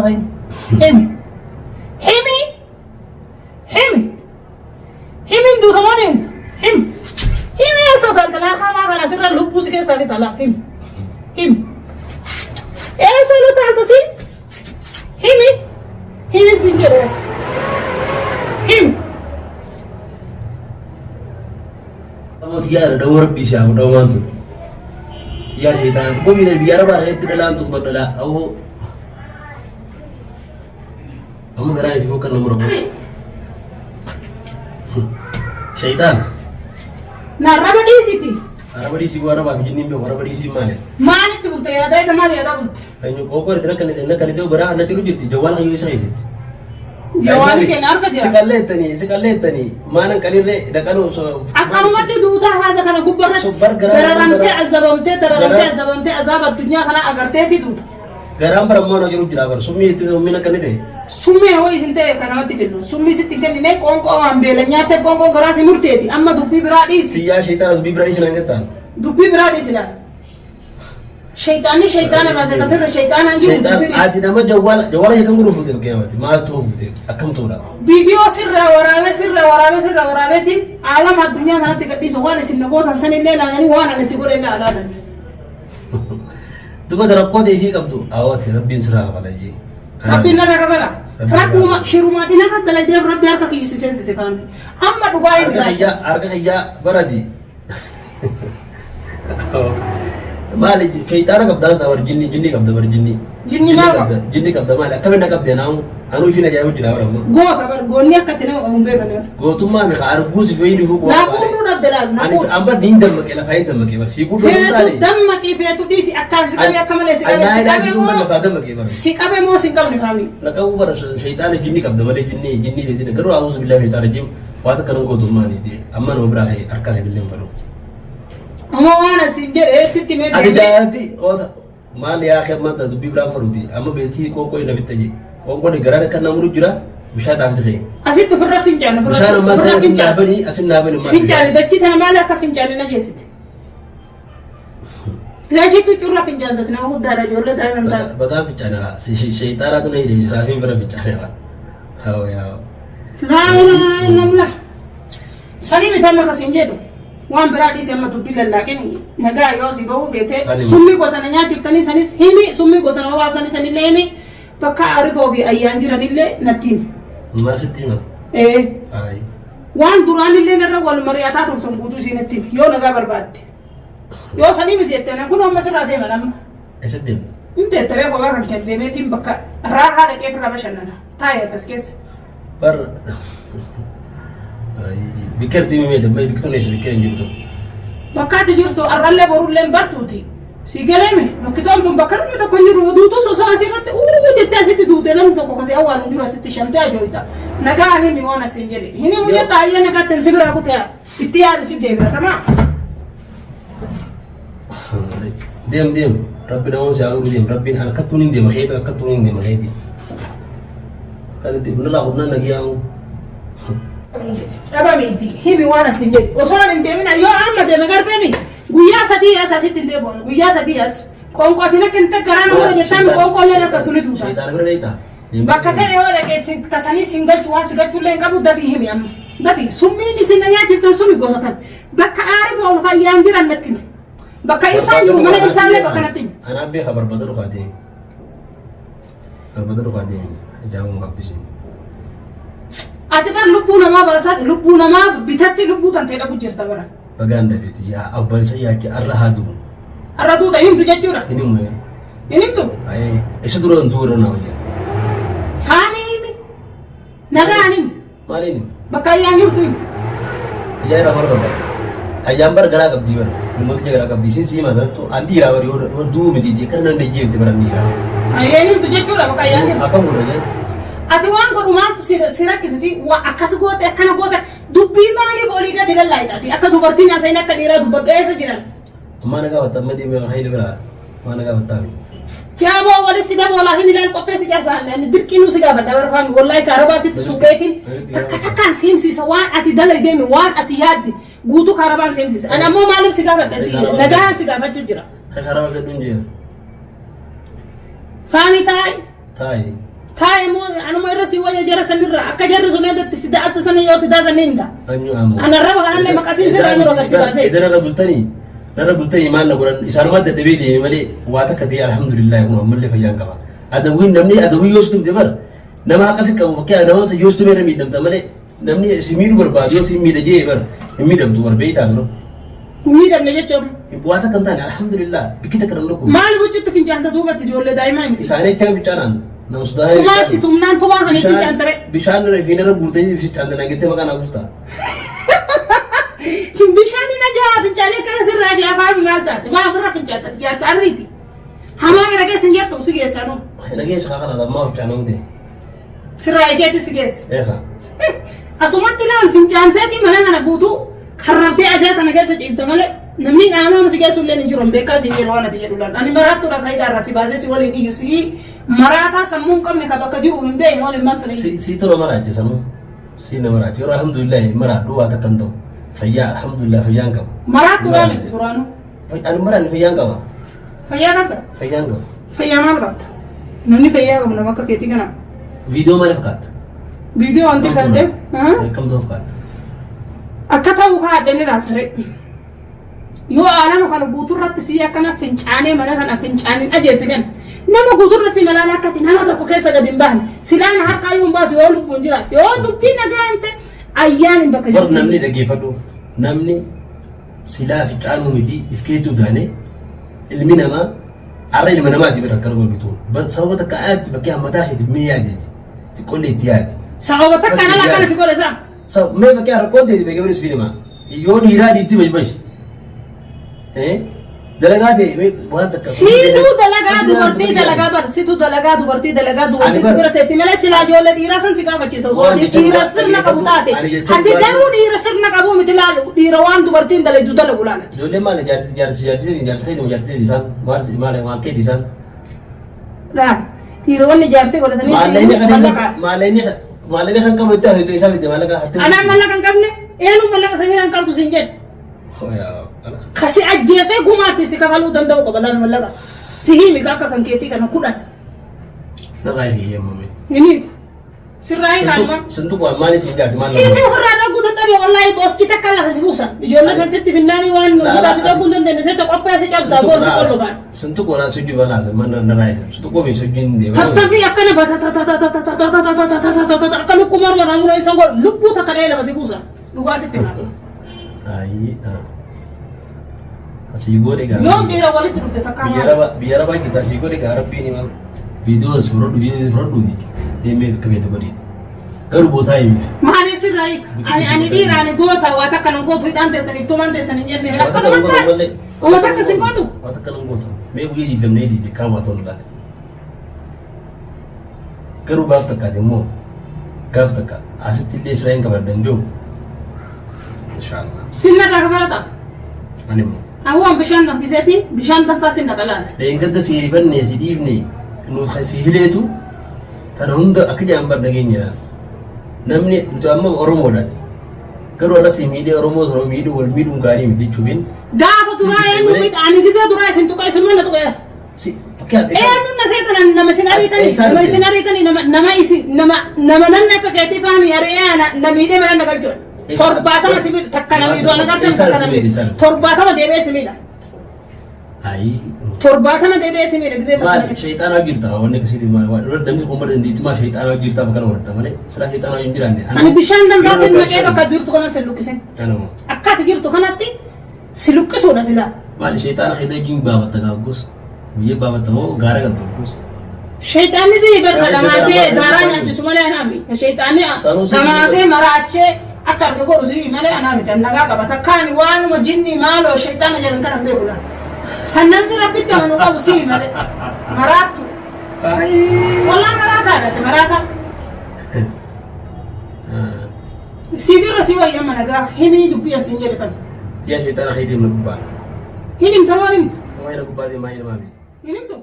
Himi. Himi. Himi. Himi ndu kama nini? Himi. Himi ya sota tala kama kana sira lupu sike sari tala himi. Himi. Salo tala si. Himi. Himi singere. Himi. Kamu tiada dawar bisa, dawar tu. Tiada cerita. Kau bila biar apa? Itu dalam tu berdala. Kamu gerak di bukan nomor berapa? Syaitan. Nah, raba di situ. Raba di situ raba begini be raba di situ mana? Mana tu betul ya? Ada mana ya? Ada betul. Ayo, kau kau itu kan itu berah anak ciru jirti. Jawal ayo saya situ. Jawal ke nar kerja. Sekali tani. Mana kali le? Dah kalau so. Akan mati dua ada kana gubbarat. Dararamte azabamte azab dunia kana agar teh itu. Garam perempuan orang juruk jurabar. Sumi itu sumi nak kene deh. Sumi awal isinte kana mati keno. Sumi situ kan ini kong ambele nyate kong garasi murti eti. Amma dubi beradis. Siya syaitan dubi beradis nanti tan. Dubi beradis lah. Syaitan masih kasar syaitan anjing. Syaitan. Adi nama jawal yang kamu rufu tu kiamat. Mal tu rufu tu. Akam tu lah. Video sirra warabe ti. Alam dunia mana tiga di soal isin nagot hasan ini nangani wana nasi goreng lah ada. Tu kau terap kau dehi kam tu. Awat Rabbin serah kepala je. Rabbin nara kepala. Rabbu syirumati nara dalai dia Rabbi harga kisi sensi sekali. Amma dugai bila. Harga kaya beradi. Mali syaitan kabda sawar jinni kabda bar jinni. Jinni maga. Jinni kabda mali. Kami nak kabda namu. Anu fina jauh jila orang. Go kabar go ni akatina umbe kaner. Go tu mana ka argus fei di fuku. Na kundu rabdala. Ani amba dindam makela fain dam makela. Siku tu tali. Dam makela fei tu di si akar si kami akamale si kami si kami mo. Ana dam makela. Si kami mo si kami kami. Naka ubar syaitan jinni kabda mali jinni jadi garu auzu billahi min tarjim. Wata kanun go tu mani di. Amma no brahi arkale dilim baru. Amma wana sinjer sitti me. Adi jati wata mali akhir mata tu bibram faruti. Amma beti ko ina fitaji. Kau ni gerada kan namuru jura, bisa dah fikir. Asyik tu firra fincan. Bisa nama saya fincan beri, asyik nama beri. Fincan, dah cita nama lah ka fincan ni aja sit. Lagi tu curah fincan tu, nama udah ada jual dah nanti. Bagai fincan lah, syaitan tu ni deh, rafin firra fincan lah. Hau ya. Lah. Sani betul nak kasinje tu. Wan beradi sama tu pilih lagi ni. Naga yo si bau bete. Sumi ko sana nyati tani sani himi, sumi ko sana wawaf tani sani lemi. Pakka arifo bi ayanjira nille natim. Masih tina. Ay. Wan duran nille nara wal mariata turtum budu si natim. Yo naga berbad. Yo sani mi dete na kuno masala de manam. Esedim. Inte tere ko kan kan de metim bakka raha de ke praba shanana. Taya taskes. Par. Ay. Bikir timi me de me bikto ne bikir njibto. Bakka ti jurto arralle borulle bartuti. Si geleme, no kita antum bakar mi to konjiru du to so asirat jette asitti du tenam to ko kasi awal njuru asitti shamte ajoita naga ani mi wana sinjeli hini muje tayya naga ten sibra ko ta ittiyar si debra tamam diam rabbina on sa alu diam rabbina al katunin diam khayta katunin diam khaydi kali ti bunala kunna nagiyamu aba miti himi wana sinjeli osona ndemina yo amma de nagar peni Guya sadias así tende bon. Guya sadias. Con cuatro que te carano de jetan con colera que tú le tusas. Syaitan berita. Bakka fere ora che si kasani single chuan single chulen kabu dafi himi am. Dafi summi ni sinanya tirtan sumi gosatan. Bakka arif on fa yandiran natin. Bakka insan yu mana insan le bakka natin. Ana bi khabar badru khadim. Badru khadim. Jamu ngabdisi. Atibar lupu nama basat lupu nama bitatti lupu tante da bujirta bara. Baganda biti ya abban sai yake arrahadu ta himtu jajjura ini mu inimtu ay isa duro na wajja fami naga anim malini bakka yang yurtu ya ra marba ayambar gara kabdi bar kuma ke gara kabdi sin ma to andi ra bar yo du mi di kan nan de jefte bar ni ra ay inimtu jajjura bakka yang yurtu akam mo ra ati wan go ruman tu sira kisi wa akas gote kana gote dubbi mali bolida dilal laitati akka dubartina sayna kadira dubbe esa jiran amma naga wata madi me khayli bara ma naga wata mi ya bo wala sida bola hini lan ko fesi jab san ni dirkinu siga ba dawar fami wallahi karaba sit suketin takkan simsi sawan ati dalay demi wan ati yaddi gutu karaban simsi ana mo malum siga ba fesi naga siga ba jira hay karaba se dunje fami tay تاي مو أنا ما يرسي ويا جرى سنرة أكجر سنة تسدات سنة يوم سدات سنة إندا أنا ربع أنا اللي مكاسين سنة أنا رقصي باسي إذا أنا قلتني ما نقول إسحار ما تدبيدي ملي واتك دي الحمد لله هو ملي فيان كمان أدوين نمني أدوي يوستم دبر نما هكذا كم فكيا نما سيوستم يرمي دم تملي نمني سمير برباد يوسف ميدا جي بر ميدا بتوبر بيت هذا ميدا بنجي توم واتك كم تاني الحمد لله بكيت كرم لكم ما الوجود في جهة توبة تجول دائما إسحار كم بيجانا نمسدها ما سيتم نان توما هني في جهة ترى بيشان رفينا ربورتين في جهة نعكته مكان أقصتا بيشاني نجا في جهة كنا سر راجع فاهم مالتات ما أفرح في جهة تجار ساريتي هما من نجا سنجات توسيق يسانو نجا سخانا هذا ما في جهة سر راجع تسيجس إيه أسمعت لهم في جهة تاتي ملا أنا قودو خربتي أجات أنا جالس جبت ملا نمني أنا مسيجس ولا نجرم بيكاس يجروانا تجرولان أنا مرات ترى هاي راسي بازي ولا يجي مرات سمون كم نكبا كجرو من بين ولا ما تلاقي سيتو مرات سمو سينا مرات يرى الحمد لله مرات دوا تكنتو فيا الحمد لله فيانكم مرات ترى نتقرانو أنا مرات فيانكم فيانكم ما لقط نمني فيانكم نما كفيتي كنا فيديو ما لقط فيديو عندي كده ها كم توفقت أكتر وقعد دني راتري يو أنا ما كانوا بوتور رات سيا كنا فنشاني مالا كنا فنشاني أجلس كن نما بوتور رسي مالا لا كتير نما تكو كيسا قديم بان سلان هر كايوم بات يقول فنجرات يو دبينا جانت أيام بكجر بر نمني دقيقة دو نمني سلا في كانوا متي إفكيتو داني المنا ما عرّي المنا ما تبي ركّروا بيتون بس صوبتك قاعد بكيا متاخد بمية تقول لي تياتي صوبتك أنا لا كان سيقول إذا ما بكيا ركّون تيجي بيجي سفينة يون يرادي تبي بس دلقاتي وانت سيدو دلقاتو برتي دلقا سيدو دلقاتو برتي سبرتي تملا سلا جولة ديراسن سكا بچي سو ديراسرنا كبوتاتي حتى جارو ديراسرنا كبو مثلالو ديروان دو برتي دلي دو دلقولان جولة ما جارسي ديسان مال كي ديسان لا ديروان جارتي ولا تاني ما ليني خن كم بتاعه تو إسحاق مالك أنا مالك كم كمني إيه مالك سمير كم تو سنجد خسي أجلسه قوماتي سكفالو دندو كبلان مالك سهي ميكاكا كان كيتي كنا كودا نراي هي مامي ini sirai kalma sentuh gua mani sih jadi mana sisi hurada gua tapi wallahi bos kita kalah kasih busan bijona saya seti binani wan kita sudah kundan dan saya tak apa sih jauh sabon sekolah ban sentuh gua langsung di mana sih mana nerai sentuh gua bisa gini deh tapi akan apa kalau kumar orang mulai sanggol lupu tak ada lah kasih busan gua seti mana ai asih gua deh yom dia awalnya terus tekan biar apa kita sih gua deh garap ini mal videos fraud nih ini kebet gua deh garu bota ini mana sih rai ani di rani gota wata kan gotu itu ante seni itu mante seni nyerni kan mante wata kan sing gotu wata kan gotu me gue di dem ne di kan wato nula garu ba ta ka demo gafta ka asiti des lain kabar danjo insyaallah sinna da kabarata ani mo awan bishan dan fisati bishan dan fasin da kalana da inganta si banne si divne nu khasi hiletu tan hunda akja ambar dagenya namni itu amma oromo dati garu ala si mide oromo zoro mide wal midum gari mide chubin gafa suraya nu bit ani giza duraya sintu kai sunna to ya si fakya nu naseta nama sinari tani nama nanna ka kati fami are ana namide mala nagal jol torbata ma sibi takkana mi do nagar takkana torbata ma debe simila ai torbata ma debe simila giza mal shaytan agirta wanne kasidi ma damsi ko mbaden dit ma shaytan agirta bakal warta male sala shaytan agirande ani bishan dan fasin ma keba ka dirtu kana selukisen tanamo akkat girtu kanatti silukiso na sila mal shaytan khido jing baba tagabus biye baba tamo gara gal tobus shaytan ni zai bar damase daranya ci sumale anami shaytan ni damase marache akar ga goru zai male anami tan naga ka batakani wanu ma jinni malo shaytan jaran kana be kula sannan ni rabbi ta manu abu si male maratu ai wala marata da marata sidir rasiwa yamma naga himini dubiya sinjebe tan dia shaytan khidi mun ba hinim tamarim wayna kubadi mai mami hinim to